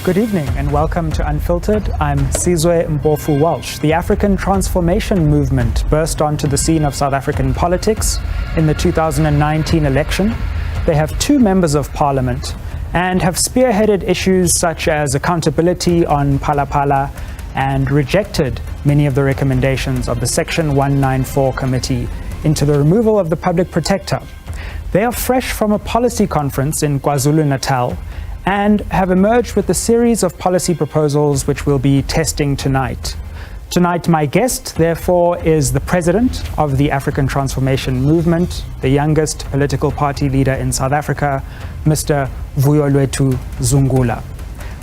Good evening and welcome to Unfiltered. I'm Sizwe Mpofu Walsh. The African Transformation Movement burst onto the scene of South African politics in the 2019 election. They have 2 members of parliament and have spearheaded issues such as accountability on Phala Phala and rejected many of the recommendations of the Section 194 committee into the removal of the public protector. They are fresh from a policy conference in KwaZulu-Natal and have emerged with a series of policy proposals which we'll be testing tonight. Tonight, my guest, therefore, is the president of the African Transformation Movement, the youngest political party leader in South Africa, Mr. Vuyolwethu Zungula.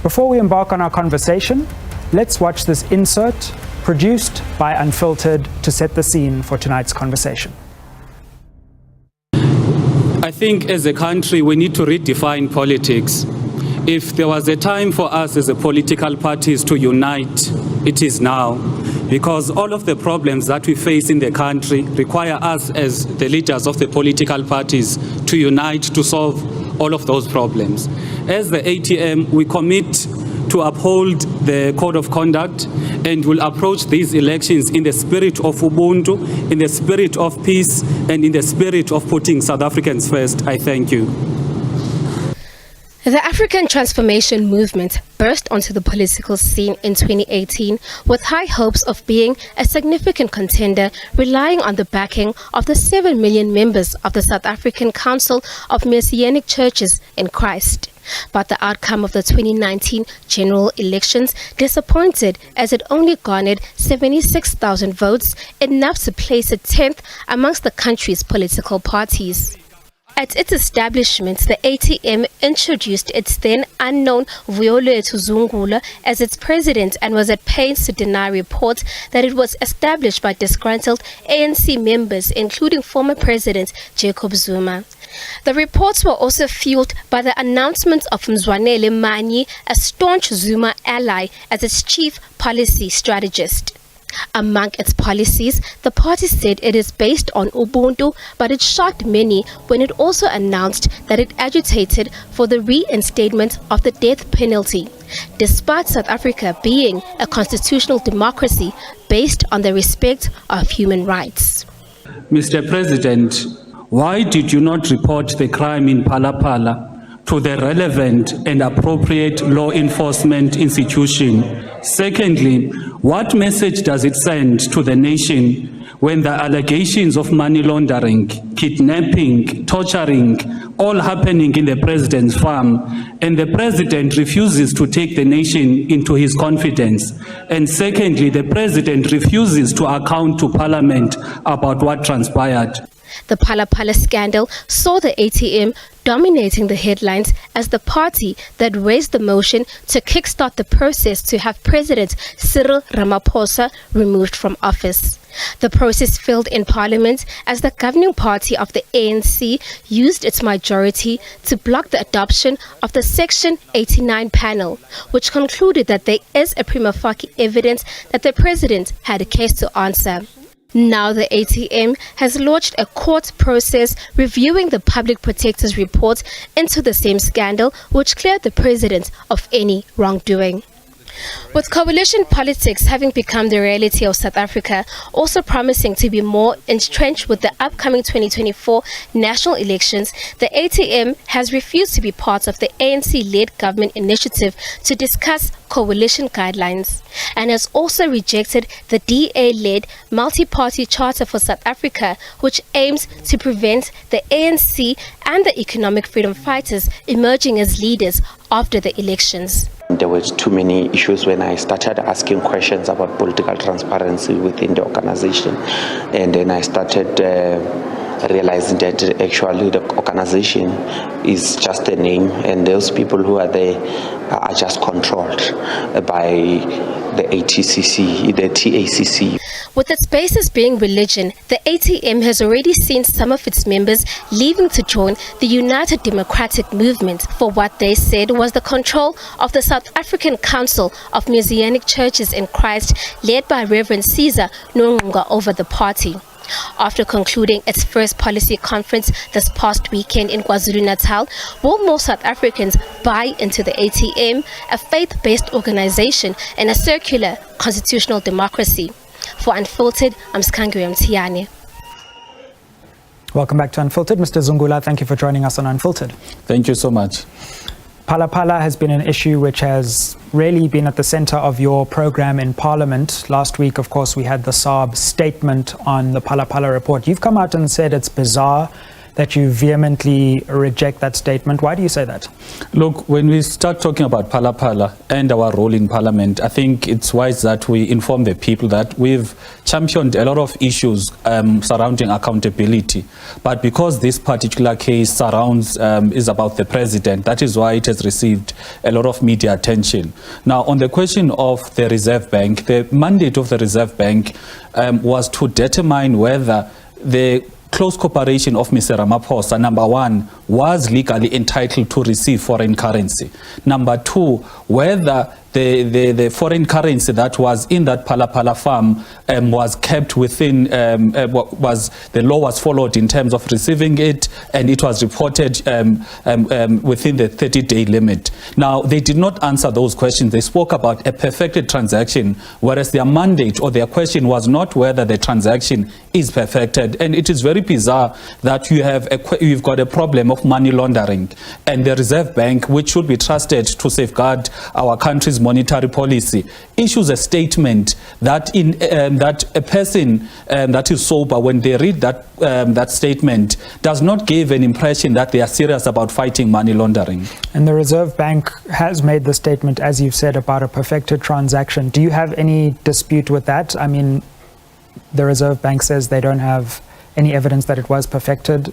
Before we embark on our conversation, let's watch this insert produced by Unfiltered to set the scene for tonight's conversation. I think as a country we need to redefine politics. If there was a time for us as a political parties to unite, it is now. Because all of the problems that we face in the country require us as the leaders of the political parties to unite to solve all of those problems. As the ATM, we commit to uphold the code of conduct and will approach these elections in the spirit of Ubuntu, in the spirit of peace, and in the spirit of putting South Africans first. I thank you. The African Transformation Movement burst onto the political scene in 2018 with high hopes of being a significant contender, relying on the backing of the 7 million members of the South African Council of Messianic Churches in Christ. But the outcome of the 2019 general elections disappointed, as it only garnered 76,000 votes, enough to place it 10th amongst the country's political parties. At its establishment, the ATM introduced its then unknown Vuyolwethu Zungula as its president and was at pains to deny reports that it was established by disgruntled ANC members, including former President Jacob Zuma. The reports were also fueled by the announcement of Mzwanele Manyi, a staunch Zuma ally, as its chief policy strategist. Among its policies, the party said it is based on Ubuntu, but it shocked many when it also announced that it agitated for the reinstatement of the death penalty, despite South Africa being a constitutional democracy based on the respect of human rights. Mr. President, why did you not report the crime in Phala Phala to the relevant and appropriate law enforcement institution? Secondly, what message does it send to the nation when the allegations of money laundering, kidnapping, torturing, all happening in the president's farm, and the president refuses to take the nation into his confidence? And secondly, the president refuses to account to Parliament about what transpired. The Phala Phala scandal saw the ATM dominating the headlines as the party that raised the motion to kickstart the process to have President Cyril Ramaphosa removed from office. The process failed in Parliament as the governing party of the ANC used its majority to block the adoption of the Section 89 panel, which concluded that there is a prima facie evidence that the president had a case to answer. Now the ATM has launched a court process reviewing the public protector's report into the same scandal, which cleared the president of any wrongdoing. With coalition politics having become the reality of South Africa, also promising to be more entrenched with the upcoming 2024 national elections, the ATM has refused to be part of the ANC-led government initiative to discuss coalition guidelines, and has also rejected the DA-led multi-party charter for South Africa, which aims to prevent the ANC and the economic freedom fighters emerging as leaders after the elections. There were too many issues when I started asking questions about political transparency within the organization, and then I started realizing that actually the organization is just a name, and those people who are there are just controlled by the ATCC, the TACC. With its basis being religion, the ATM has already seen some of its members leaving to join the United Democratic Movement for what they said was the control of the South African Council of Messianic Churches in Christ, led by Reverend Caesar Nongqunga, over the party. After concluding its first policy conference this past weekend in KwaZulu-Natal, will more South Africans buy into the ATM, a faith-based organization and a circular constitutional democracy? For Unfiltered, I'm Skangwe Mtiane. Welcome back to Unfiltered. Mr. Zungula, thank you for joining us on Unfiltered. Thank you so much. Phala Phala has been an issue which has really been at the center of your program in Parliament. Last week, of course, we had the SARB statement on the Phala Phala report. You've come out and said it's bizarre that you vehemently reject that statement. Why do you say that? Look, when we start talking about Phala Phala and our role in Parliament, I think it's wise that we inform the people that we've championed a lot of issues surrounding accountability. But because this particular case is about the president, that is why it has received a lot of media attention. Now, on the question of the Reserve Bank, the mandate of the Reserve Bank was to determine whether the close cooperation of Mr. Ramaphosa, number one, was legally entitled to receive foreign currency. Number two, whether the foreign currency that was in that Phala Phala farm was kept within, the law was followed in terms of receiving it, and it was reported within the 30-day limit. Now, they did not answer those questions. They spoke about a perfected transaction, whereas their mandate or their question was not whether the transaction is perfected. And it is very bizarre that you've got a problem of money laundering, and the Reserve Bank, which should be trusted to safeguard our country's monetary policy, issues a statement that that a person that is sober, when they read that statement, does not give an impression that they are serious about fighting money laundering. And the Reserve Bank has made the statement, as you've said, about a perfected transaction. Do you have any dispute with that? I mean, the Reserve Bank says they don't have any evidence that it was perfected.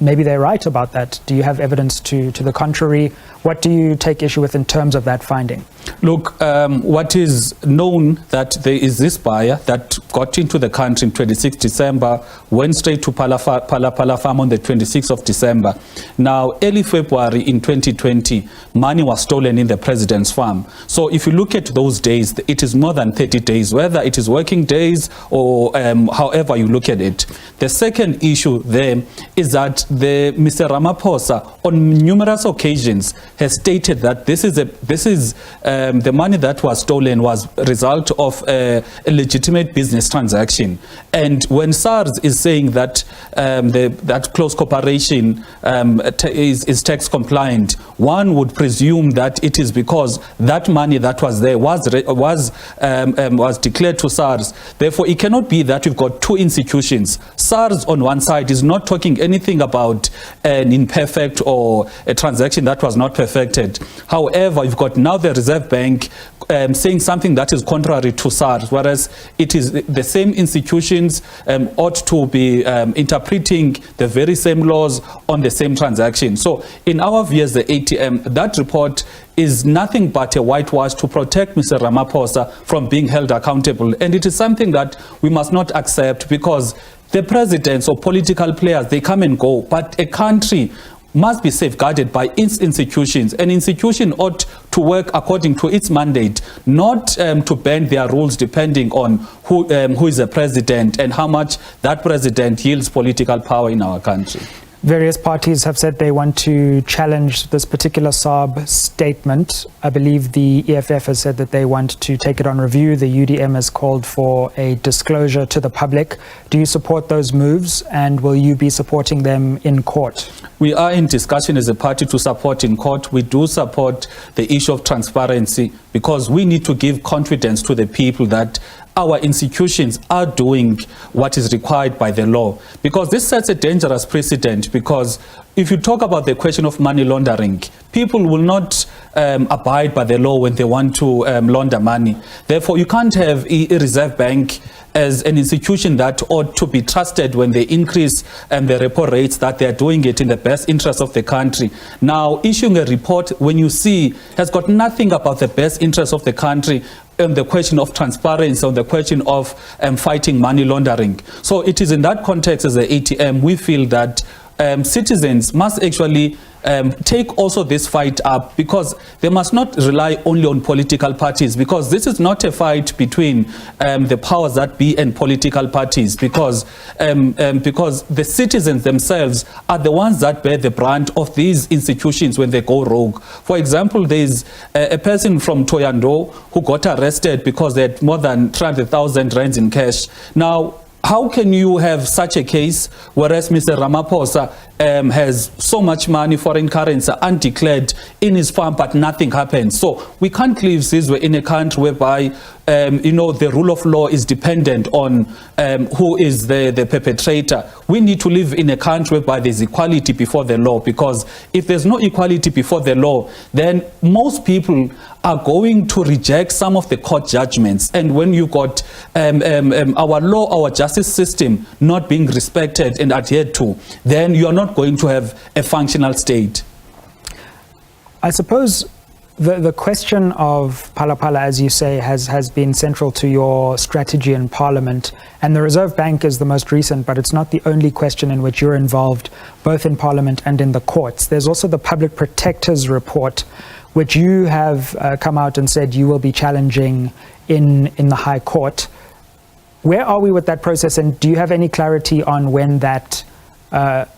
Maybe they're right about that. Do you have evidence to the contrary? What do you take issue with in terms of that finding? Look, what is known that there is this buyer that got into the country in 26 December, went straight to Phala Phala farm on the 26th of December. Now, early February in 2020, money was stolen in the president's farm. So if you look at those days, it is more than 30 days, whether it is working days or however you look at it. The second issue there is that Mr. Ramaphosa on numerous occasions has stated that the money that was stolen was a result of a legitimate business transaction. And when SARS is saying that that close cooperation is tax compliant, one would presume that it is because that money that was there was declared to SARS. Therefore, it cannot be that we've got two institutions. SARS on one side is not talking anything about an imperfect or a transaction that was not perfected. However, you've got now the Reserve Bank saying something that is contrary to SARS, whereas it is the same institutions ought to be interpreting the very same laws on the same transaction. So in our view as the ATM, that report is nothing but a whitewash to protect Mr. Ramaphosa from being held accountable. And it is something that we must not accept, because the presidents or political players, they come and go, but a country must be safeguarded by its institutions. An institution ought to work according to its mandate, not to bend their rules depending on who is the president and how much that president yields political power in our country. Various parties have said they want to challenge this particular SARB statement. I believe the EFF has said that they want to take it on review. The UDM has called for a disclosure to the public. Do you support those moves, and will you be supporting them in court? We are in discussion as a party to support in court. We do support the issue of transparency, because we need to give confidence to the people that our institutions are doing what is required by the law, because this sets a dangerous precedent. Because if you talk about the question of money laundering, people will not abide by the law when they want to launder money. Therefore, you can't have a Reserve Bank as an institution that ought to be trusted when they increase the repo rates, that they are doing it in the best interest of the country. Now, issuing a report, when you see, has got nothing about the best interest of the country, on the question of transparency, on the question of fighting money laundering. So it is in that context, as the ATM, we feel that citizens must actually take also this fight up, because they must not rely only on political parties, because this is not a fight between the powers that be and political parties, because the citizens themselves are the ones that bear the brunt of these institutions when they go rogue. For example, there's a person from Thohoyandou who got arrested because they had more than 300,000 rands in cash. Now, how can you have such a case, whereas Mr. Ramaphosa has so much money, foreign currency, undeclared in his farm, but nothing happens? So we can't live Sizwe in a country whereby the rule of law is dependent on who is the perpetrator. We need to live in a country whereby there's equality before the law, because if there's no equality before the law, then most people are going to reject some of the court judgments. And when you got our law, our justice system not being respected and adhered to, then you are not going to have a functional state. I suppose the question of Phala Phala, as you say, has been central to your strategy in Parliament, and the Reserve Bank is the most recent, but it's not the only question in which you're involved, both in Parliament and in the courts. There's also the Public Protector's Report, which you have come out and said you will be challenging in the High Court. Where are we with that process, and do you have any clarity on when that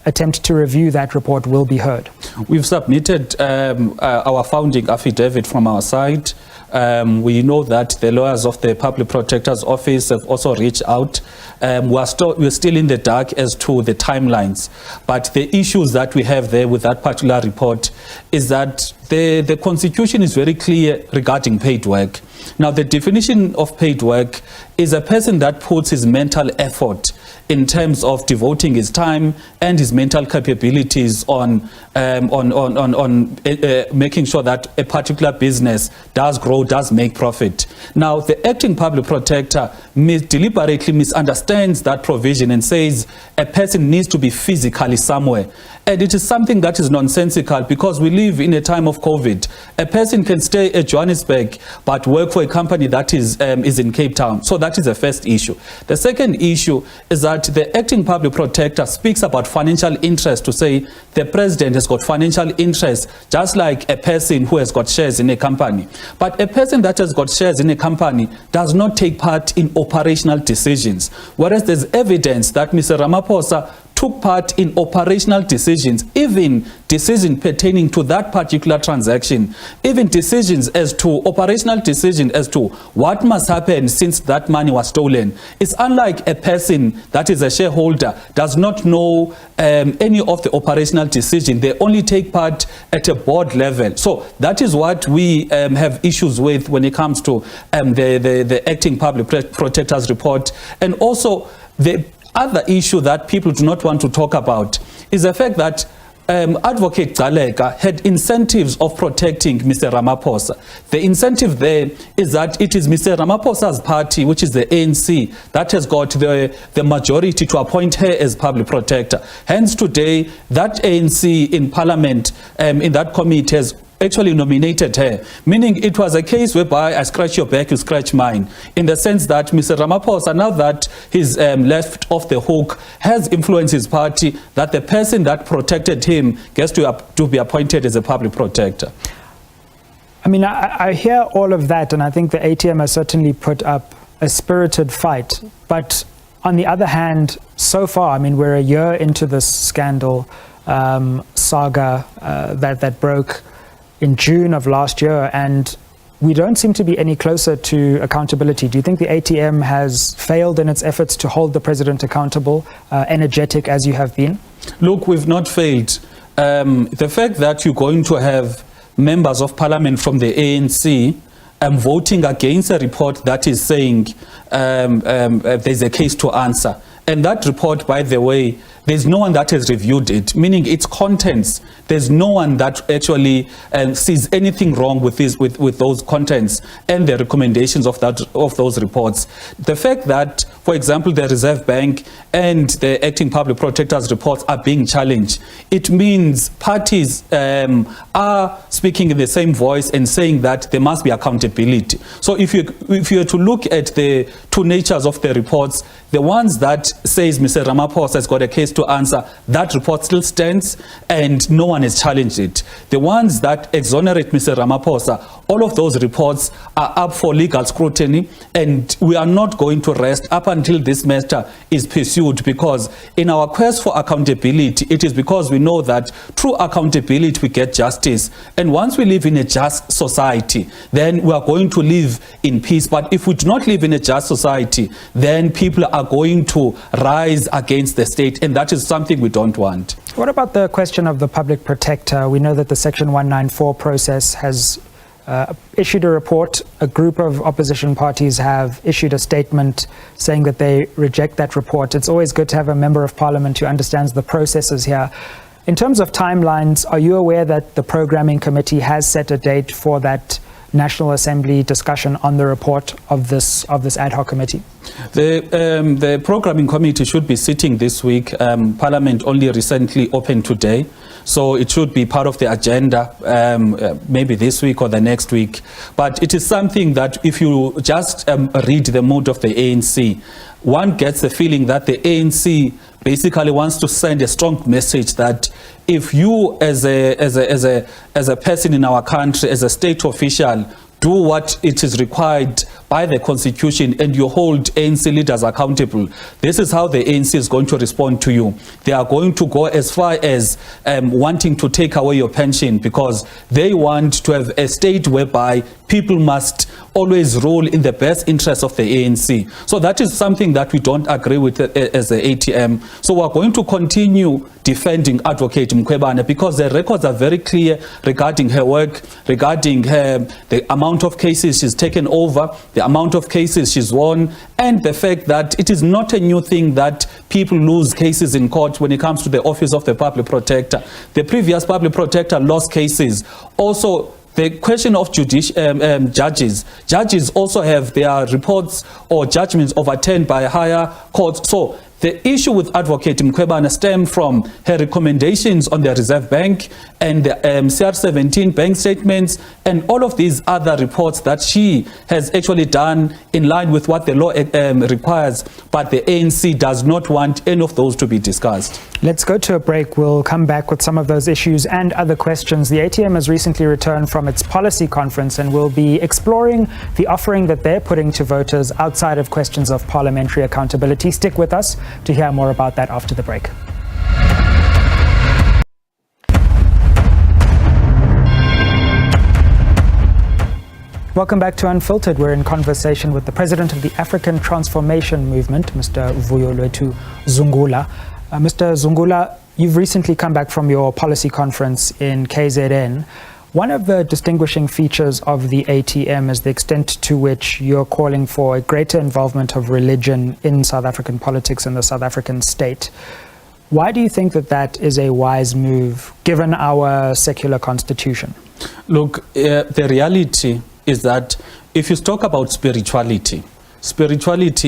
attempt to review that report will be heard? We've submitted our founding affidavit from our side. We know that the lawyers of the Public Protector's Office have also reached out. We're still in the dark as to the timelines, but the issues that we have there with that particular report is that the Constitution is very clear regarding paid work. Now, the definition of paid work is a person that puts his mental effort in terms of devoting his time and his mental capabilities on making sure that a particular business does grow, does make profit. Now, the acting public protector deliberately misunderstands that provision and says a person needs to be physically somewhere. And it is something that is nonsensical, because we live in a time of COVID. A person can stay at Johannesburg but work for a company that is in Cape Town. So that is the first issue. The second issue is that the acting public protector speaks about financial interest to say the president has got financial interest, just like a person who has got shares in a company. But a person that has got shares in a company does not take part in operational decisions, whereas there's evidence that Mr. Ramaphosa took part in operational decisions, even decisions pertaining to that particular transaction, even decisions as to operational decisions as to what must happen since that money was stolen. It's unlike a person that is a shareholder, does not know any of the operational decisions. They only take part at a board level. So that is what we have issues with when it comes to the acting public protector's report. And also the other issue that people do not want to talk about is the fact that Advocate Gcaleka had incentives of protecting Mr. Ramaphosa. The incentive there is that it is Mr. Ramaphosa's party, which is the ANC, that has got the majority to appoint her as public protector. Hence today, that ANC in Parliament, in that committee, has actually nominated her, meaning it was a case whereby I scratch your back, you scratch mine, in the sense that Mr. Ramaphosa, now that he's left off the hook, has influenced his party, that the person that protected him gets to be appointed as a public protector. I mean, I hear all of that, and I think the ATM has certainly put up a spirited fight. But on the other hand, so far, I mean, we're a year into this scandal saga that broke in June of last year, and we don't seem to be any closer to accountability. Do you think the ATM has failed in its efforts to hold the president accountable, energetic as you have been? Look, we've not failed. The fact that you're going to have members of parliament from the ANC voting against a report that is saying there's a case to answer. And that report, by the way, there's no one that has reviewed it, meaning its contents. There's no one that actually sees anything wrong with those contents and the recommendations of those reports. The fact that, for example, the Reserve Bank and the acting public protector's reports are being challenged, it means parties are speaking in the same voice and saying that there must be accountability. So if you were to look at the two natures of the reports, the ones that says Mr. Ramaphosa has got a case to answer. That report still stands and no one has challenged it. The ones that exonerate Mr. Ramaphosa, all of those reports are up for legal scrutiny, and we are not going to rest up until this matter is pursued, because in our quest for accountability, it is because we know that through accountability we get justice. And once we live in a just society, then we are going to live in peace. But if we do not live in a just society, then people are going to rise against the state, and that is something we don't want. What about the question of the public protector? We know that the Section 194 process has issued a report. A group of opposition parties have issued a statement saying that they reject that report. It's always good to have a member of parliament who understands the processes here. In terms of timelines, are you aware that the programming committee has set a date for that National Assembly discussion on the report of this ad hoc committee? The programming committee should be sitting this week. Parliament only recently opened today, so it should be part of the agenda maybe this week or the next week. But it is something that if you just read the mood of the ANC, one gets the feeling that the ANC basically wants to send a strong message that if you as a person in our country, as a state official, do what it is required by the Constitution and you hold ANC leaders accountable, this is how the ANC is going to respond to you. They are going to go as far as wanting to take away your pension, because they want to have a state whereby people must always rule in the best interest of the ANC. So that is something that we don't agree with as the ATM. So we're going to continue defending Advocate Mkhwebane, because the records are very clear regarding her work, regarding the amount of cases she's taken over, the amount of cases she's won, and the fact that it is not a new thing that people lose cases in court when it comes to the office of the public protector. The previous public protector lost cases. Also, the question of judges also have their reports or judgments overturned by higher courts. So the issue with Advocate Mkhwebane stemmed from her recommendations on the Reserve Bank and the CR17 bank statements and all of these other reports that she has actually done in line with what the law requires, but the ANC does not want any of those to be discussed. Let's go to a break. We'll come back with some of those issues and other questions. The ATM has recently returned from its policy conference and will be exploring the offering that they're putting to voters outside of questions of parliamentary accountability. Stick with us to hear more about that after the break. Welcome back to Unfiltered. We're in conversation with the President of the African Transformation Movement, Mr. Vuyolwethu Zungula. Mr. Zungula, you've recently come back from your policy conference in KZN. One of the distinguishing features of the ATM is the extent to which you're calling for a greater involvement of religion in South African politics and the South African state. Why do you think that that is a wise move, given our secular constitution? Look, the reality is that if you talk about spirituality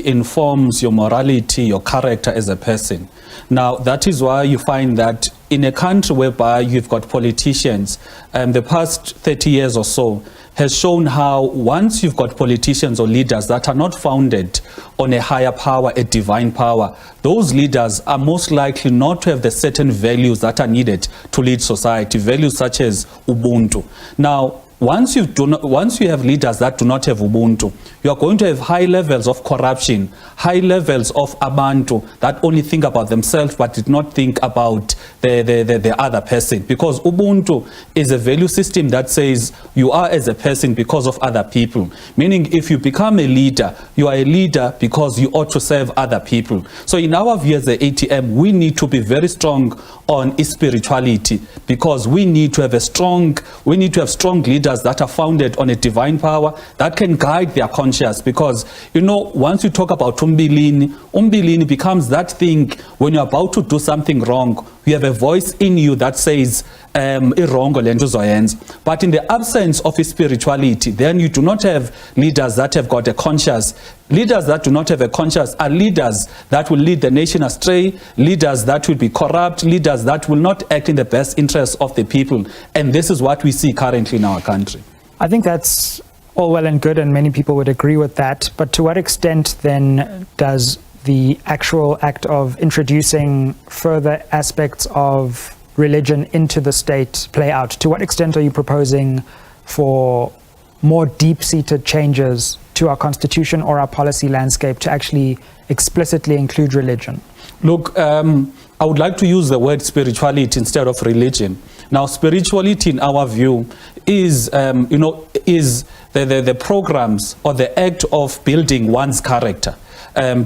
informs your morality, your character as a person. Now, that is why you find that in a country whereby you've got politicians, the past 30 years or so has shown how once you've got politicians or leaders that are not founded on a higher power, a divine power, those leaders are most likely not to have the certain values that are needed to lead society, values such as Ubuntu. Now, once you have leaders that do not have Ubuntu, you are going to have high levels of corruption, high levels of abantu that only think about themselves but did not think about the other person. Because Ubuntu is a value system that says you are as a person because of other people. Meaning if you become a leader, you are a leader because you ought to serve other people. So in our view as the ATM, we need to be very strong on spirituality, because we need to have strong leaders that are founded on a divine power that can guide their conscience. Because, you know, once you talk about umbilini becomes that thing when you're about to do something wrong, you have a voice in you that says, but in the absence of spirituality, then you do not have leaders that have got a conscience. Leaders that do not have a conscience are leaders that will lead the nation astray, leaders that will be corrupt, leaders that will not act in the best interests of the people. And this is what we see currently in our country. I think that's all well and good, and many people would agree with that. But to what extent then does the actual act of introducing further aspects of religion into the state play out? To what extent are you proposing for more deep-seated changes to our constitution or our policy landscape to actually explicitly include religion? Look, I would like to use the word spirituality instead of religion. Now, spirituality, in our view, is the programs or the act of building one's character.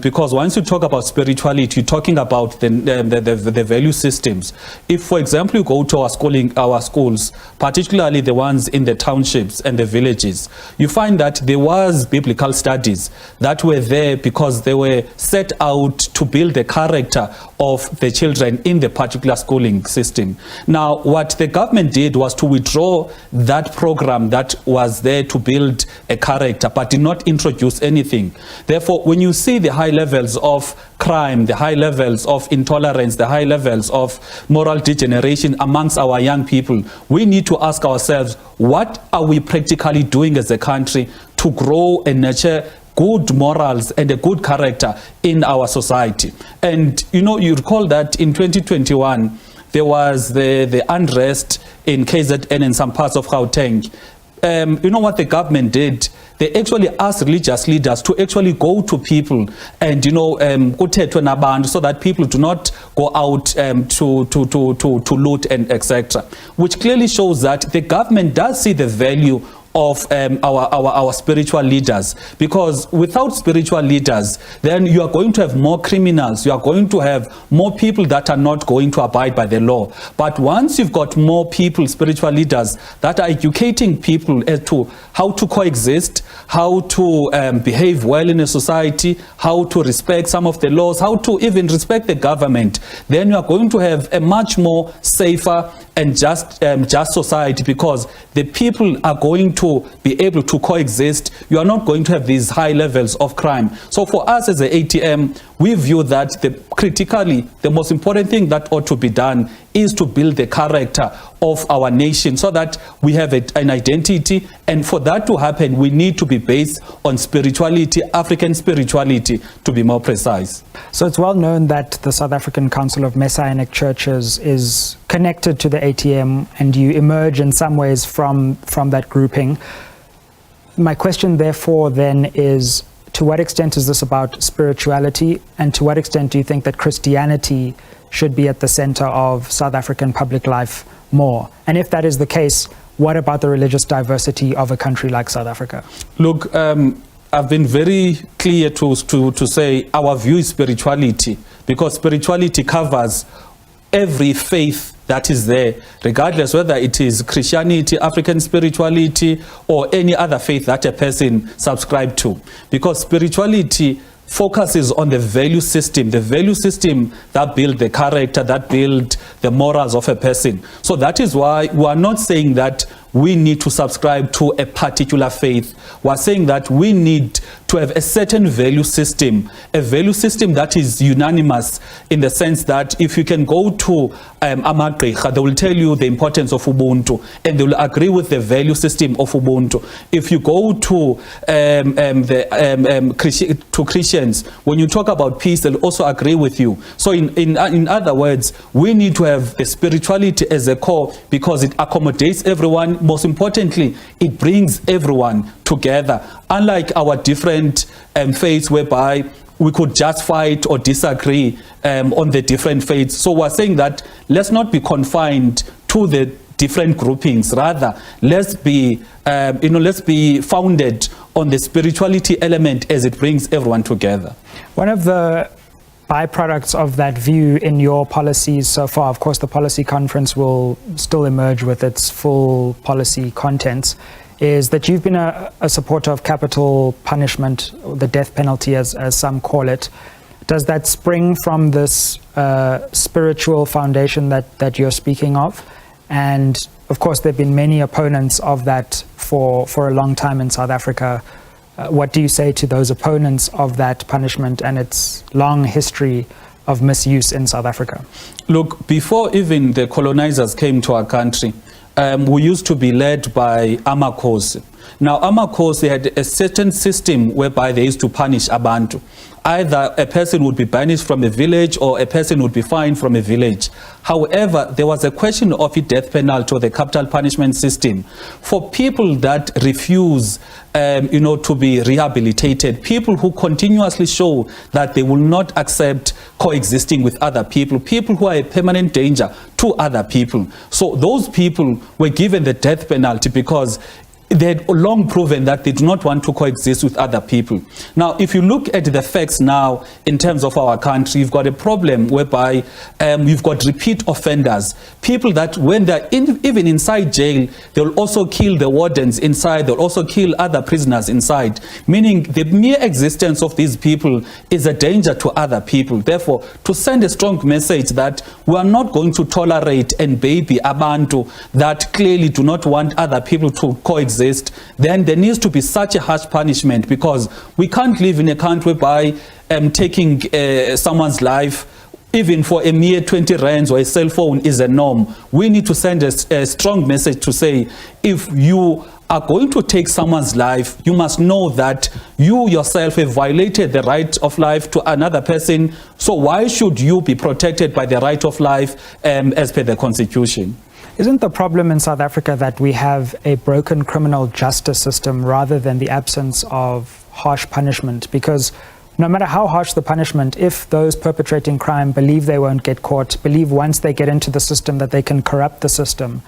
Because once you talk about spirituality, you're talking about the value systems. If, for example, you go to our schools, particularly the ones in the townships and the villages, you find that there was biblical studies that were there because they were set out to build the character of the children in the particular schooling system. Now, what the government did was to withdraw that program that was there to build a character, but did not introduce anything. Therefore, when you see the high levels of crime, the high levels of intolerance, the high levels of moral degeneration amongst our young people, we need to ask ourselves, what are we practically doing as a country to grow and nurture good morals and a good character in our society? And you recall that in 2021 there was the unrest in KZN and some parts of Gauteng. You know what the government did? They actually asked religious leaders to actually go to people and so that people do not go out to loot and etc. Which clearly shows that the government does see the value of our spiritual leaders, because without spiritual leaders, then you are going to have more criminals, you are going to have more people that are not going to abide by the law. But once you've got more people, spiritual leaders, that are educating people as to how to coexist, how to behave well in a society, how to respect some of the laws, how to even respect the government, then you are going to have a much more safer and just society, because the people are going to be able to coexist. You are not going to have these high levels of crime. So for us as the ATM, we view that critically the most important thing that ought to be done is to build the character of our nation so that we have an identity, and for that to happen we need to be based on spirituality, African spirituality to be more precise. So it's well known that the South African Council of Messianic Churches is connected to the ATM, and you emerge in some ways from that grouping. My question therefore then is, to what extent is this about spirituality, and to what extent do you think that Christianity should be at the center of South African public life more? And if that is the case, what about the religious diversity of a country like South Africa? Look, I've been very clear to say our view is spirituality, because spirituality covers every faith that is there, regardless whether it is Christianity, African spirituality, or any other faith that a person subscribes to. Because spirituality focuses on the value system that build the character, that build the morals of a person. So that is why we are not saying that we need to subscribe to a particular faith. We are saying that we need to have a certain value system, a value system that is unanimous, in the sense that if you can go to Amagqirha, they will tell you the importance of Ubuntu, and they will agree with the value system of Ubuntu. If you go to Christians, when you talk about peace, they'll also agree with you. So in other words, we need to have the spirituality as a core, because it accommodates everyone. Most importantly, it brings everyone together, unlike our different faiths whereby we could just fight or disagree on the different faiths. So we're saying that let's not be confined to the different groupings. Rather, let's be founded on the spirituality element as it brings everyone together. One of the byproducts of that view in your policies so far, of course the policy conference will still emerge with its full policy contents, is that you've been a supporter of capital punishment, the death penalty as some call it. Does that spring from this spiritual foundation that you're speaking of? And of course there have been many opponents of that for a long time in South Africa. What do you say to those opponents of that punishment and its long history of misuse in South Africa? Look, before even the colonizers came to our country, we used to be led by Amakhosi. Now, Amakhosi had a certain system whereby they used to punish abantu. Either a person would be banished from a village or a person would be fined from a village. However, there was a question of a death penalty or the capital punishment system for people that refuse to be rehabilitated, people who continuously show that they will not accept coexisting with other people, people who are a permanent danger to other people. So those people were given the death penalty because they had long proven that they do not want to coexist with other people. Now, if you look at the facts now in terms of our country, you've got a problem whereby you've got repeat offenders, people that when they're even inside jail, they'll also kill the wardens inside, they'll also kill other prisoners inside, meaning the mere existence of these people is a danger to other people. Therefore, to send a strong message that we are not going to tolerate and baby abantu that clearly do not want other people to coexist, then there needs to be such a harsh punishment, because we can't live in a country whereby taking someone's life even for a mere 20 rands or a cell phone is a norm. We need to send a strong message to say, if you are going to take someone's life, you must know that you yourself have violated the right of life to another person. So why should you be protected by the right of life as per the Constitution? Isn't the problem in South Africa that we have a broken criminal justice system rather than the absence of harsh punishment? Because no matter how harsh the punishment, if those perpetrating crime believe they won't get caught, believe once they get into the system that they can corrupt the system,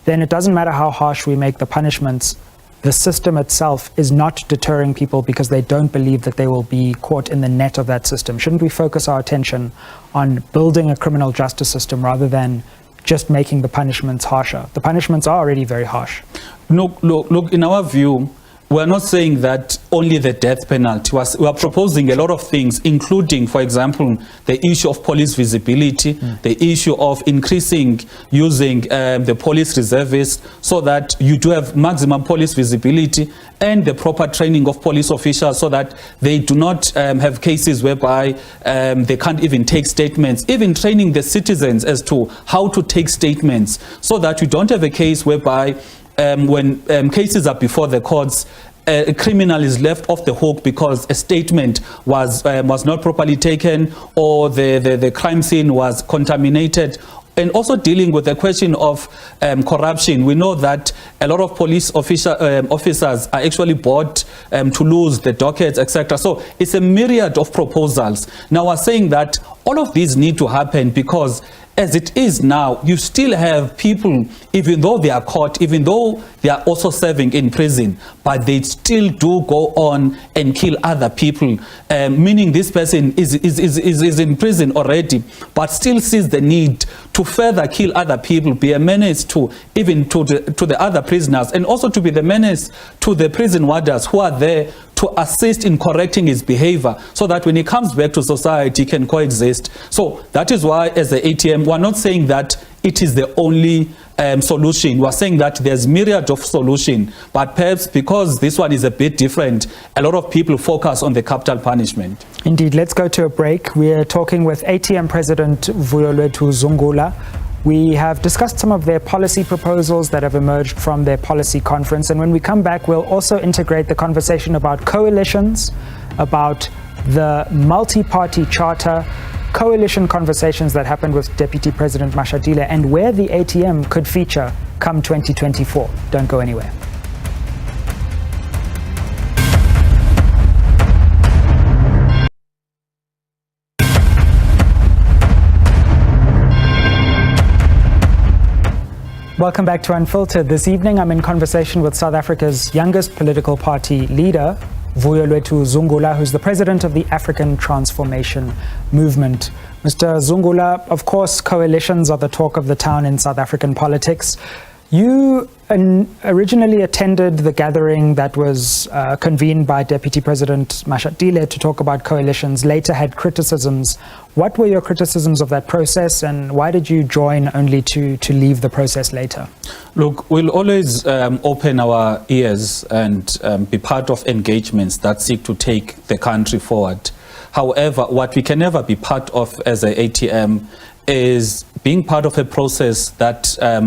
then it doesn't matter how harsh we make the punishments. The system itself is not deterring people because they don't believe that they will be caught in the net of that system. Shouldn't we focus our attention on building a criminal justice system rather than just making the punishments harsher? The punishments are already very harsh. Look, in our view, we're not saying that only the death penalty. We are proposing a lot of things, including, for example, the issue of police visibility, the issue of increasing using the police reservists so that you do have maximum police visibility, and the proper training of police officials so that they do not have cases whereby they can't even take statements, even training the citizens as to how to take statements so that you don't have a case whereby when cases are before the courts, a criminal is left off the hook because a statement was not properly taken, or the crime scene was contaminated. And also dealing with the question of corruption. We know that a lot of police officers are actually bought to lose the dockets, etc. So it's a myriad of proposals. Now we're saying that all of these need to happen because as it is now, you still have people, even though they are caught, even though they are also serving in prison, but they still do go on and kill other people, meaning this person is in prison already, but still sees the need to further kill other people, be a menace to even to the other prisoners, and also to be the menace to the prison warders who are there to assist in correcting his behavior so that when he comes back to society, he can coexist. So that is why, as the ATM, we're not saying that it is the only solution. We're saying that there's myriad of solution, but perhaps because this one is a bit different, a lot of people focus on the capital punishment. Indeed. Let's go to a break. We're talking with ATM President Vuyolwethu Zungula. We have discussed some of their policy proposals that have emerged from their policy conference. And when we come back, we'll also integrate the conversation about coalitions, about the multi-party charter, coalition conversations that happened with Deputy President Mashatile, and where the ATM could feature come 2024. Don't go anywhere. Welcome back to Unfiltered. This evening I'm in conversation with South Africa's youngest political party leader, Vuyolwethu Zungula, who's the president of the African Transformation Movement. Mr. Zungula, of course, coalitions are the talk of the town in South African politics. You originally attended the gathering that was convened by Deputy President Mashatile to talk about coalitions, later had criticisms. What were your criticisms of that process, and why did you join only to leave the process later? Look, we'll always open our ears and be part of engagements that seek to take the country forward. However, what we can never be part of as an ATM is being part of a process that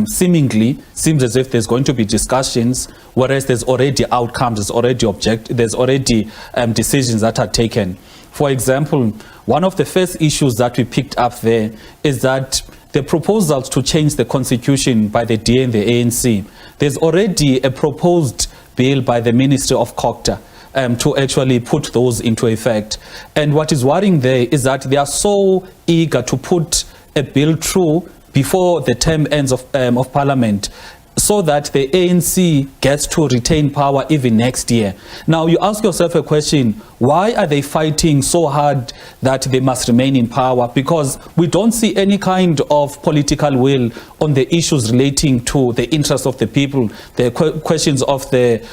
seemingly seems as if there's going to be discussions, whereas there's already outcomes, there's already decisions that are taken. For example, one of the first issues that we picked up there is that the proposals to change the constitution by the DA and the ANC, there's already a proposed bill by the Ministry of Culture to actually put those into effect. And what is worrying there is that they are so eager to put a bill through before the term ends of Parliament, so that the ANC gets to retain power even next year. Now you ask yourself a question, why are they fighting so hard that they must remain in power? Because we don't see any kind of political will on the issues relating to the interests of the people, the questions of the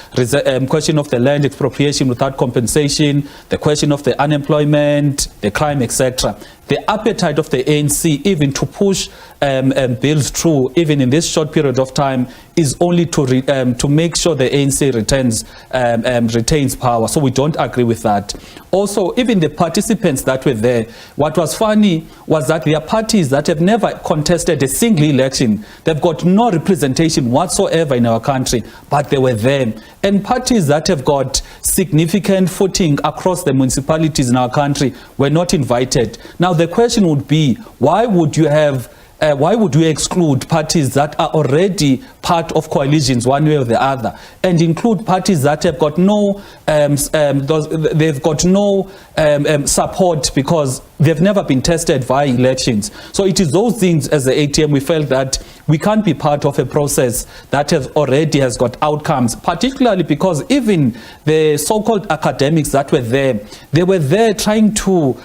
question of the land expropriation without compensation, the question of the unemployment, the crime, etc. The appetite of the ANC even to push bills through, even in this short period of time, is only to make sure the ANC retains power. So we don't agree with that. Also, even the participants that were there, what was funny was that there are parties that have never contested a single election. They've got no representation whatsoever in our country, but they were there. And parties that have got significant footing across the municipalities in our country were not invited. Now the question would be, why would you exclude parties that are already part of coalitions one way or the other, and include parties that have got no support because they've never been tested via elections? So it is those things as the ATM we felt that we can't be part of a process that already has got outcomes, particularly because even the so-called academics that were there, they were there trying to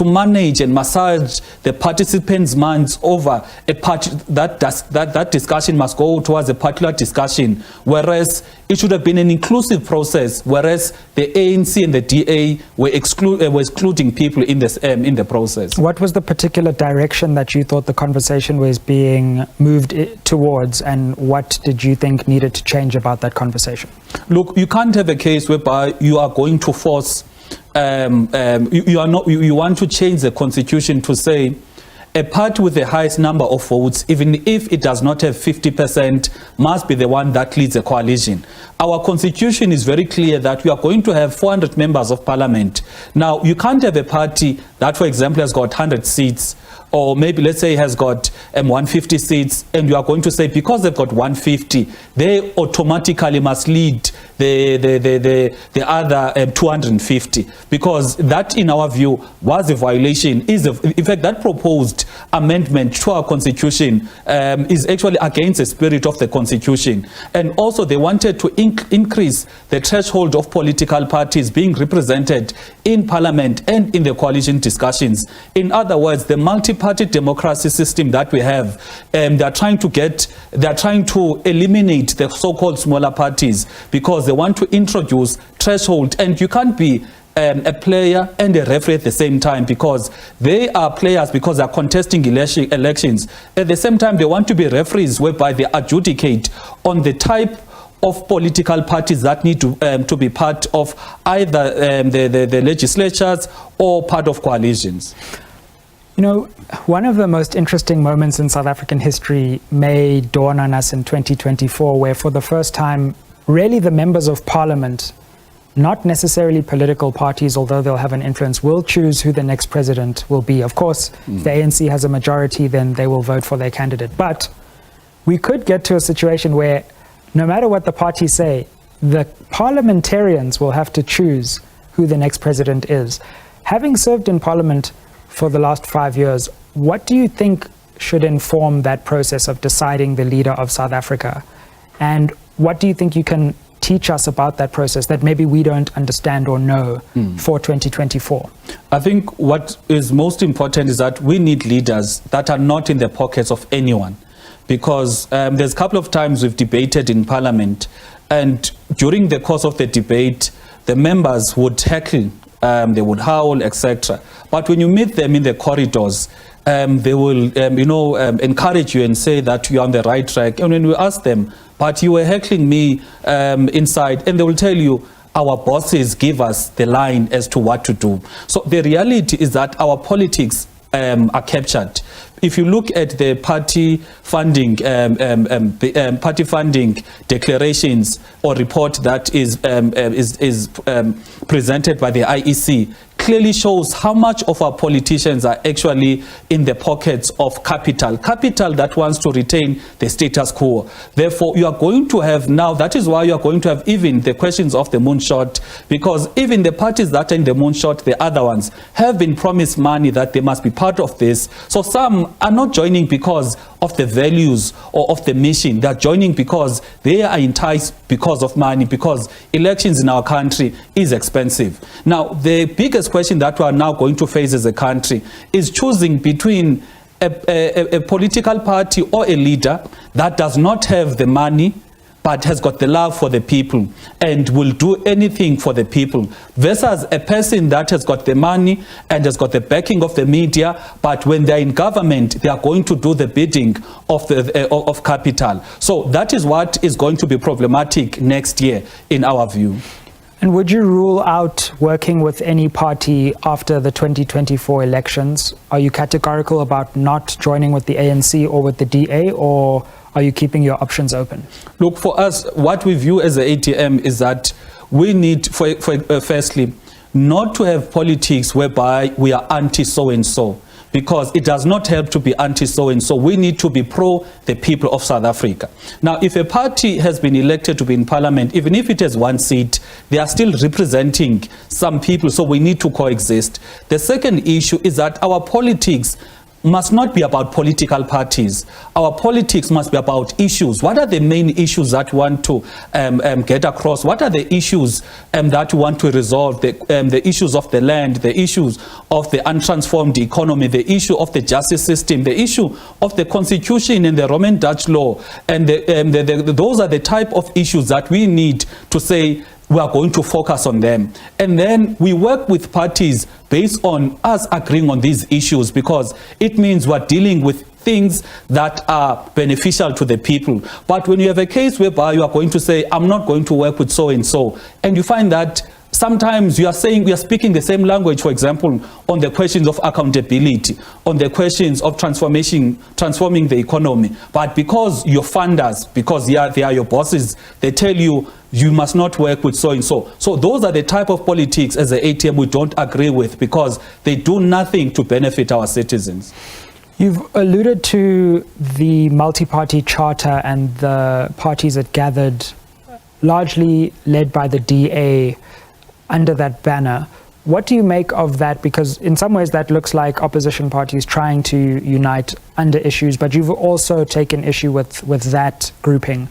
manage and massage the participants' minds over a part that discussion must go towards a particular discussion, whereas it should have been an inclusive process, whereas the ANC and the DA were excluding people in the process. What was the particular direction that you thought the conversation was being moved towards, and what did you think needed to change about that conversation? Look, you can't have a case whereby you are going to force you want to change the constitution to say a party with the highest number of votes, even if it does not have 50%, must be the one that leads a coalition. Our constitution is very clear that we are going to have 400 members of parliament. Now, you can't have a party that, for example, has got 100 seats, or maybe let's say has got 150 seats, and you are going to say because they've got 150, they automatically must lead the other 250, because that, in our view, was a violation. In fact, that proposed amendment to our constitution is actually against the spirit of the constitution. And also they wanted to increase the threshold of political parties being represented in parliament and in the coalition discussions. In other words, the multi-party democracy system that we have, they're trying to eliminate the so-called smaller parties because they want to introduce threshold, and you can't be a player and a referee at the same time, because they are players because they are contesting elections. At the same time, they want to be referees whereby they adjudicate on the type of political parties that need to be part of either the legislatures or part of coalitions. You know, one of the most interesting moments in South African history may dawn on us in 2024, where for the first time, really the members of parliament, not necessarily political parties, although they'll have an influence, will choose who the next president will be. Of course, if the ANC has a majority, then they will vote for their candidate. But we could get to a situation where no matter what the parties say, the parliamentarians will have to choose who the next president is. Having served in parliament for the last 5 years, what do you think should inform that process of deciding the leader of South Africa? And what do you think you can teach us about that process that maybe we don't understand or know for 2024? I think what is most important is that we need leaders that are not in the pockets of anyone, because there's a couple of times we've debated in parliament, and during the course of the debate, the members would heckle, they would howl, etc. But when you meet them in the corridors, they will encourage you and say that you're on the right track. And when we ask them, but you were heckling me inside, and they will tell you, our bosses give us the line as to what to do. So the reality is that our politics are captured. If you look at the party funding declarations or report that is presented by the IEC, clearly shows how much of our politicians are actually in the pockets of capital that wants to retain the status quo. Therefore, you are going to have now, that is why you are going to have even the questions of the moonshot, because even the parties that are in the moonshot, the other ones, have been promised money that they must be part of this. So some are not joining because of the values or of the mission. They are joining because they are enticed because of money, because elections in our country is expensive. Now, the biggest question that we are now going to face as a country is choosing between a political party or a leader that does not have the money but has got the love for the people and will do anything for the people, versus a person that has got the money and has got the backing of the media, but when they're in government, they are going to do the bidding of capital. So that is what is going to be problematic next year, in our view. And would you rule out working with any party after the 2024 elections? Are you categorical about not joining with the ANC or with the DA, or are you keeping your options open? Look, for us, what we view as the ATM is that we need, firstly, not to have politics whereby we are anti-so-and-so, because it does not help to be anti-so-and-so. We need to be pro the people of South Africa. Now, if a party has been elected to be in parliament, even if it has one seat, they are still representing some people, so we need to coexist. The second issue is that our politics must not be about political parties. Our politics must be about issues. What are the main issues that we want to get across? What are the issues that we want to resolve? The issues of the land, the issues of the untransformed economy, the issue of the justice system, the issue of the constitution and the Roman Dutch law. And those are the type of issues that we need to say, we are going to focus on them. And then we work with parties based on us agreeing on these issues, because it means we're dealing with things that are beneficial to the people. But when you have a case whereby you are going to say, I'm not going to work with so-and-so, and you find that sometimes we are speaking the same language, for example, on the questions of accountability, on the questions of transforming the economy. But because your funders, because they are your bosses, they tell you, you must not work with so-and-so. So those are the type of politics as the ATM we don't agree with, because they do nothing to benefit our citizens. You've alluded to the multi-party charter and the parties that gathered, largely led by the DA, under that banner. What do you make of that? Because in some ways that looks like opposition parties trying to unite under issues, but you've also taken issue with that grouping.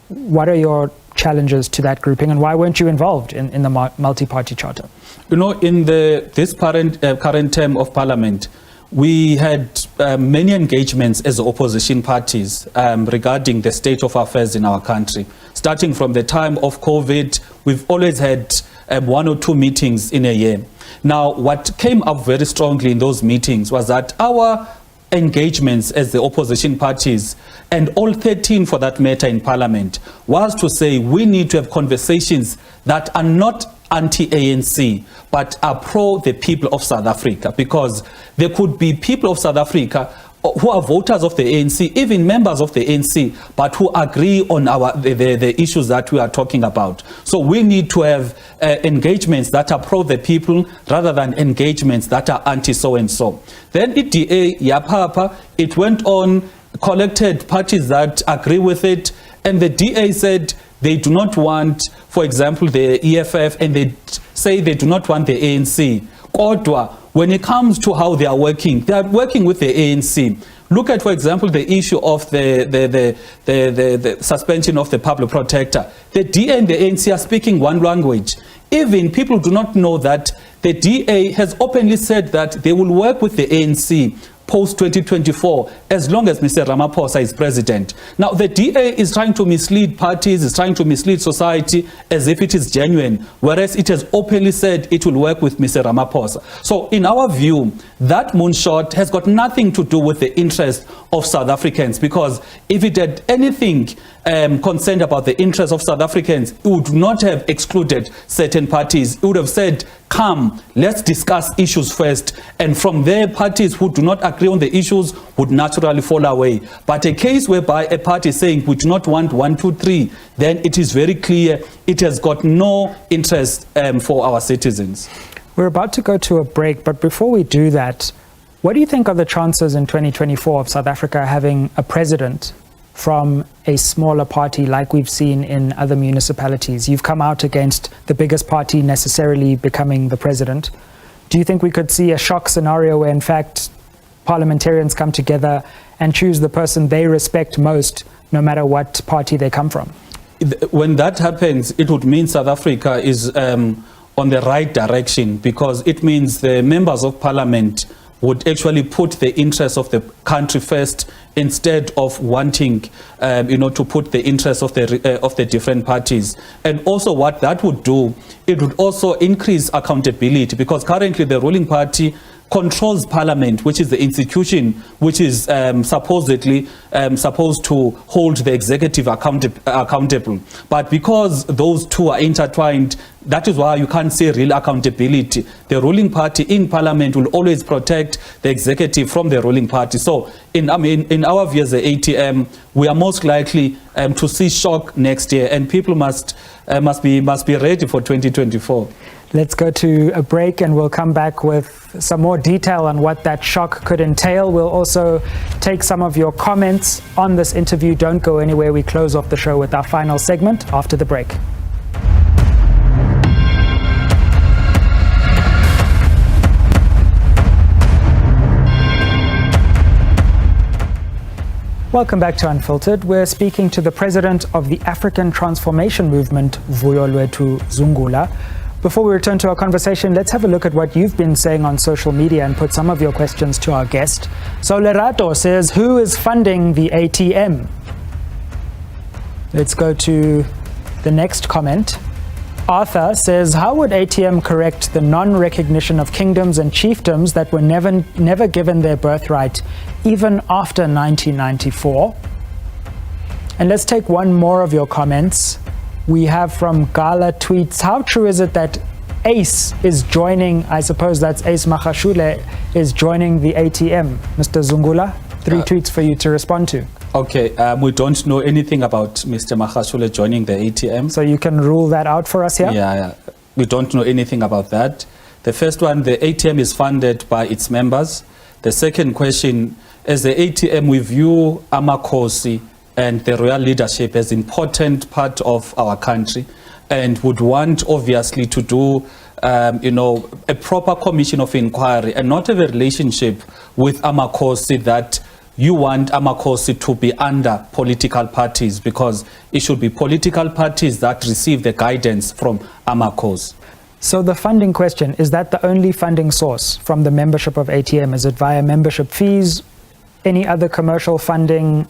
What are your challenges to that grouping, and why weren't you involved in the multi-party charter? You know, in this current term of parliament, we had many engagements as opposition parties regarding the state of affairs in our country. Starting from the time of COVID, we've always had 1 or 2 meetings in a year. Now, what came up very strongly in those meetings was that our engagements as the opposition parties, and all 13 for that matter in parliament, was to say we need to have conversations that are not anti-ANC, but are pro the people of South Africa, because there could be people of South Africa who are voters of the ANC, even members of the ANC, but who agree on the issues that we are talking about. So we need to have engagements that are pro the people rather than engagements that are anti-so-and-so. Then EDA, Yapapa, it went on, collected parties that agree with it, and the DA said they do not want, for example, the EFF, and they say they do not want the ANC. Kodwa, when it comes to how they are working with the ANC. Look at, for example, the issue of the suspension of the public protector. The DA and the ANC are speaking one language. Even people do not know that the DA has openly said that they will work with the ANC post-2024 as long as Mr. Ramaphosa is president. Now, the DA is trying to mislead parties, is trying to mislead society as if it is genuine, whereas it has openly said it will work with Mr. Ramaphosa. So in our view, that moonshot has got nothing to do with the interest of South Africans, because if it had anything concerned about the interests of South Africans, it would not have excluded certain parties. It would have said, come, let's discuss issues first. And from there, parties who do not agree on the issues would naturally fall away. But a case whereby a party is saying, we do not want 1, 2, 3, then it is very clear it has got no interest for our citizens. We're about to go to a break, but before we do that, what do you think are the chances in 2024 of South Africa having a president from a smaller party like we've seen in other municipalities? You've come out against the biggest party necessarily becoming the president. Do you think we could see a shock scenario where, in fact, parliamentarians come together and choose the person they respect most, no matter what party they come from? When that happens, it would mean South Africa is on the right direction, because it means the members of parliament would actually put the interests of the country first, instead of wanting, to put the interests of the different parties. And also what that would do, it would also increase accountability, because currently the ruling party controls parliament, which is the institution which is supposedly supposed to hold the executive accountable. But because those two are intertwined, that is why you can't see real accountability. The ruling party in parliament will always protect the executive from the ruling party. So in our view as the ATM, we are most likely to see shock next year, and people must be ready for 2024. Let's go to a break and we'll come back with some more detail on what that shock could entail. We'll also take some of your comments on this interview. Don't go anywhere. We close off the show with our final segment after the break. Welcome back to Unfiltered. We're speaking to the president of the African Transformation Movement, Vuyolwethu Zungula. Before we return to our conversation, let's have a look at what you've been saying on social media and put some of your questions to our guest. So Lerato says, who is funding the ATM? Let's go to the next comment. Arthur says, how would ATM correct the non-recognition of kingdoms and chiefdoms that were never given their birthright, even after 1994? And let's take one more of your comments. We have from Gala tweets, how true is it that Ace is joining, I suppose that's Ace Magashule, is joining the ATM? Mr. Zungula, 3 tweets for you to respond to. Okay, we don't know anything about Mr. Magashule joining the ATM. So you can rule that out for us here? Yeah, we don't know anything about that. The first one, the ATM is funded by its members. The second question, as the ATM, we view Amakosi and the royal leadership as important part of our country, and would want obviously to do a proper commission of inquiry and not have a relationship with Amakosi that you want Amakosi to be under political parties, because it should be political parties that receive the guidance from Amakosi. So the funding question, is that the only funding source from the membership of ATM? Is it via membership fees? Any other commercial funding?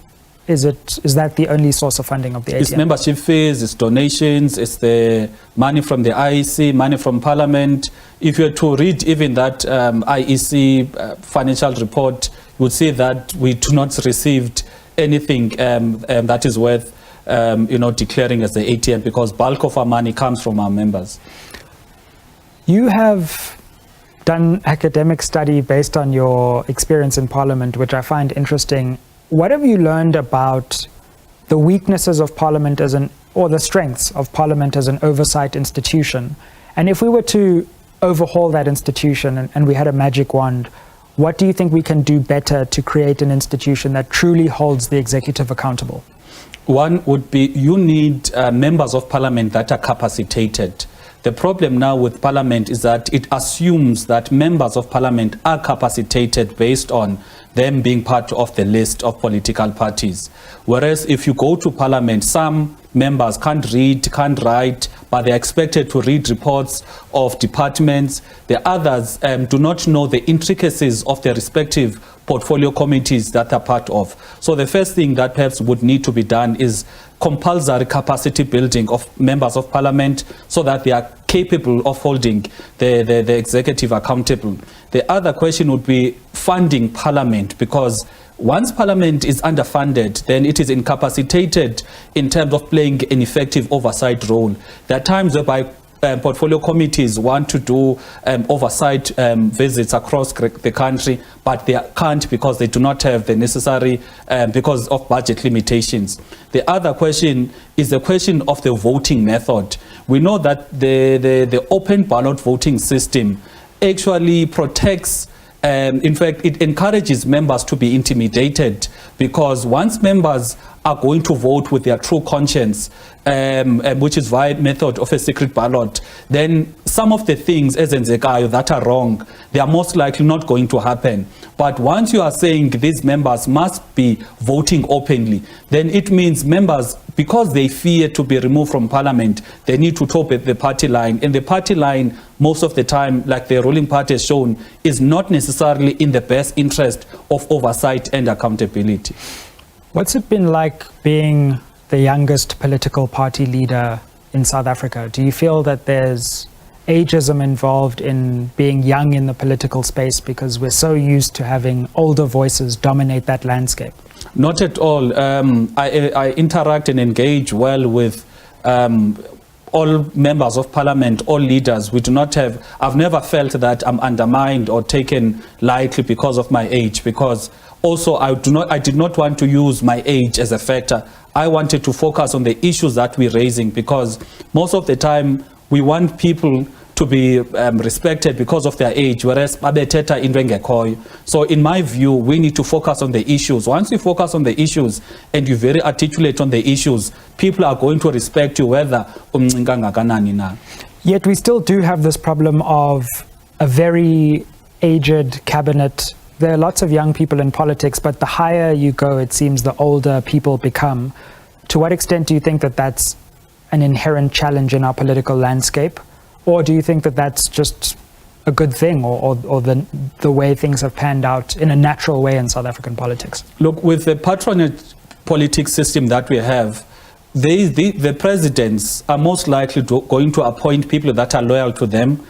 Is that the only source of funding of the ATM? It's membership fees, it's donations, it's the money from the IEC, money from Parliament. If you were to read even that IEC financial report, you would see that we do not received anything that is worth declaring as the ATM, because bulk of our money comes from our members. You have done academic study based on your experience in Parliament, which I find interesting. What have you learned about the weaknesses of Parliament or the strengths of Parliament as an oversight institution? And if we were to overhaul that institution and we had a magic wand, what do you think we can do better to create an institution that truly holds the executive accountable? One would be, you need members of Parliament that are capacitated. The problem now with Parliament is that it assumes that members of Parliament are capacitated based on them being part of the list of political parties. Whereas if you go to Parliament, some members can't read, can't write, but they're expected to read reports of departments. The others do not know the intricacies of their respective portfolio committees that are part of. So the first thing that perhaps would need to be done is compulsory capacity building of members of Parliament so that they are capable of holding the executive accountable. The other question would be funding Parliament, because once Parliament is underfunded, then it is incapacitated in terms of playing an effective oversight role. There are times whereby portfolio committees want to do oversight visits across the country, but they can't because they do not have the necessary, because of budget limitations. The other question is the question of the voting method. We know that the open ballot voting system actually protects, in fact, it encourages members to be intimidated, because once members are going to vote with their true conscience, which is via method of a secret ballot, then some of the things as enzekayo that are wrong, they are most likely not going to happen. But once you are saying these members must be voting openly, then it means members, because they fear to be removed from Parliament, they need to top at the party line. And the party line, most of the time, like the ruling party has shown, is not necessarily in the best interest of oversight and accountability. What's it been like being the youngest political party leader in South Africa? Do you feel that there's ageism involved in being young in the political space because we're so used to having older voices dominate that landscape? Not at all. I interact and engage well with all members of Parliament, all leaders. We do not have, I've never felt that I'm undermined or taken lightly because of my age, because also I did not want to use my age as a factor. I wanted to focus on the issues that we're raising, because most of the time we want people to be respected because of their age, whereas babethetha into engekhoyo. So in my view, we need to focus on the issues. Once you focus on the issues and you're very articulate on the issues, people are going to respect you whether umncinga ngakanani na. Yet we still do have this problem of a very aged cabinet. There are lots of young people in politics, but the higher you go, it seems the older people become. To what extent do you think that that's an inherent challenge in our political landscape? Or do you think that that's just a good thing, or the way things have panned out in a natural way in South African politics? Look, with the patronage politics system that we have, the presidents are most likely going to appoint people that are loyal to them.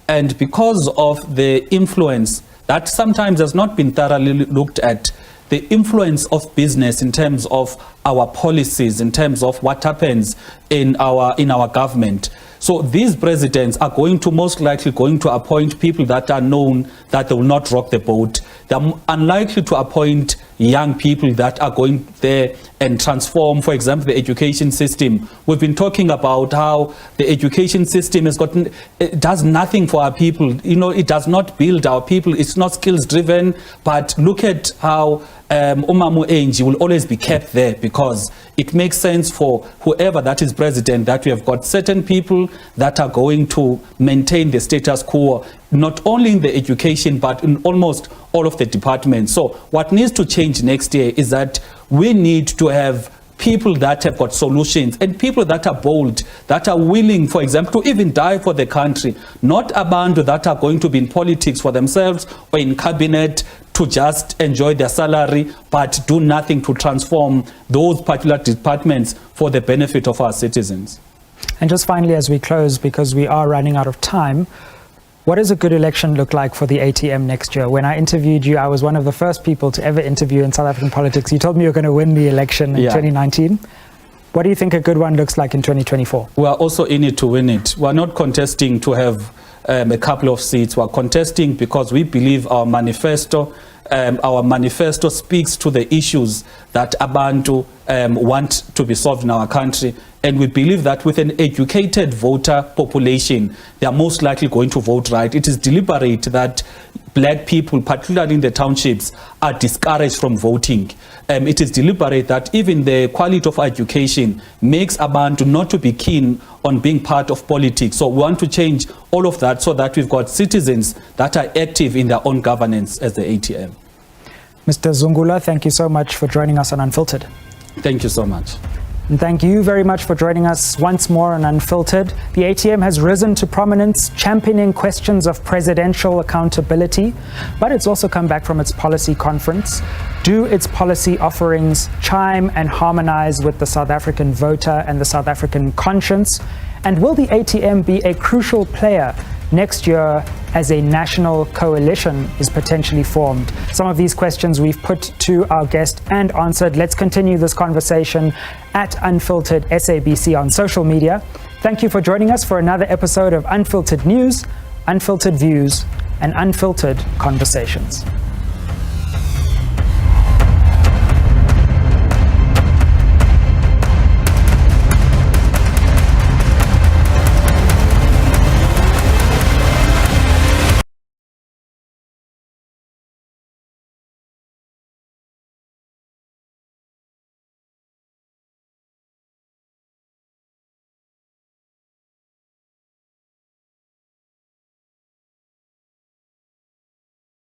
And because of the influence that sometimes has not been thoroughly looked at, the influence of business in terms of our policies, in terms of what happens in our government. So these presidents are most likely going to appoint people that are known that they will not rock the boat. They're unlikely to appoint young people that are going there and transform, for example, the education system. We've been talking about how the education system it does nothing for our people. You know, it does not build our people. It's not skills driven. But look at how Umamu Enji will always be kept there, because it makes sense for whoever that is president that we have got certain people that are going to maintain the status quo, not only in the education, but in almost all of the departments. So what needs to change next year is that we need to have people that have got solutions, and people that are bold, that are willing, for example, to even die for the country, not abantu that are going to be in politics for themselves or in cabinet to just enjoy their salary, but do nothing to transform those particular departments for the benefit of our citizens. And just finally, as we close, because we are running out of time, what does a good election look like for the ATM next year? When I interviewed you, I was one of the first people to ever interview in South African politics. You told me you're going to win the election in 2019. What do you think a good one looks like in 2024? We are also in it to win it. We're not contesting to have a couple of seats. We're contesting because we believe our manifesto speaks to the issues that abantu want to be solved in our country. And we believe that with an educated voter population, they are most likely going to vote right. It is deliberate that black people, particularly in the townships, are discouraged from voting. It is deliberate that even the quality of education makes abantu not to be keen on being part of politics. So we want to change all of that so that we've got citizens that are active in their own governance as the ATM. Mr. Zungula, thank you so much for joining us on Unfiltered. Thank you so much. And thank you very much for joining us once more on Unfiltered. The ATM has risen to prominence, championing questions of presidential accountability, but it's also come back from its policy conference. Do its policy offerings chime and harmonize with the South African voter and the South African conscience? And will the ATM be a crucial player next year as a national coalition is potentially formed? Some of these questions we've put to our guest and answered. Let's continue this conversation at Unfiltered SABC on social media. Thank you for joining us for another episode of Unfiltered News, Unfiltered Views, and Unfiltered Conversations.